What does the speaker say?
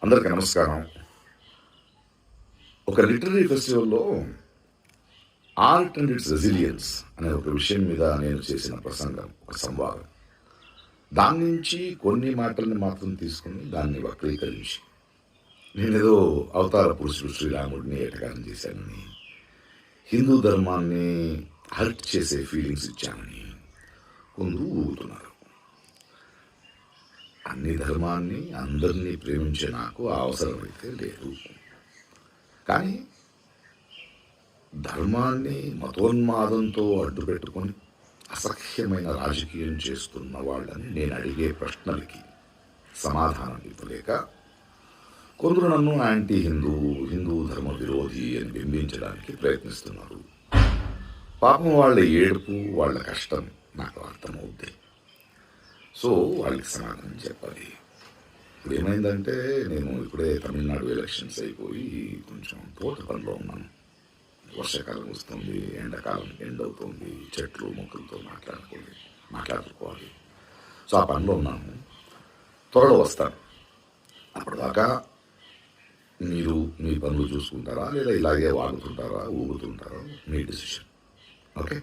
అందరికీ నమస్కారం. ఒక లిటరరీ ఫెస్టివల్‌లో ఆర్ట్ అండ్ ఇట్స్ రెసిలియన్స్ అనే ఒక విషయం మీద నేను చేసిన ప్రసంగం, ఒక సంవాదం. దాని నుంచి కొన్ని మాటల్ని మాత్రం తీసుకొని దాన్ని వక్రీకరించి నేనేదో అవతార పురుషుడు శ్రీరాముడిని ఎటకారం చేశానని, హిందూ ధర్మాన్ని హర్ట్ చేసే ఫీలింగ్స్ ఇచ్చానని కొందరు ఊగుతున్నారు. అన్ని ధర్మాన్ని అందరినీ ప్రేమించే నాకు ఆ అవసరమైతే లేదు. కానీ ధర్మాన్ని మతోన్మాదంతో అడ్డుపెట్టుకొని అసహ్యమైన రాజకీయం చేస్తున్న వాళ్ళని నేను అడిగే ప్రశ్నలకి సమాధానం ఇవ్వలేక కొందరు నన్ను యాంటీ హిందూ, హిందూ ధర్మ విరోధి అని బింబించడానికి ప్రయత్నిస్తున్నారు. పాపం వాళ్ళ ఏడుపు, వాళ్ళ కష్టం నాకు అర్థమవుద్ది. సో వాళ్ళకి సమాధానం చెప్పాలి. ఇప్పుడు ఏమైందంటే, నేను ఇప్పుడే తమిళనాడు ఎలక్షన్స్ అయిపోయి కొంచెం తోట పనిలో ఉన్నాను. వర్షాకాలం వస్తుంది, ఎండాకాలం ఎండ్ అవుతుంది, చెట్లు మొక్కలతో మాట్లాడుకోవాలి. సో ఆ పనిలో ఉన్నాను. త్వరలో వస్తాను. అప్పటిదాకా మీరు మీ పనులు చూసుకుంటారా, లేదా ఇలాగే వాగుతుంటారా, ఊగుతుంటారా, మీ డిసిషన్. ఓకే.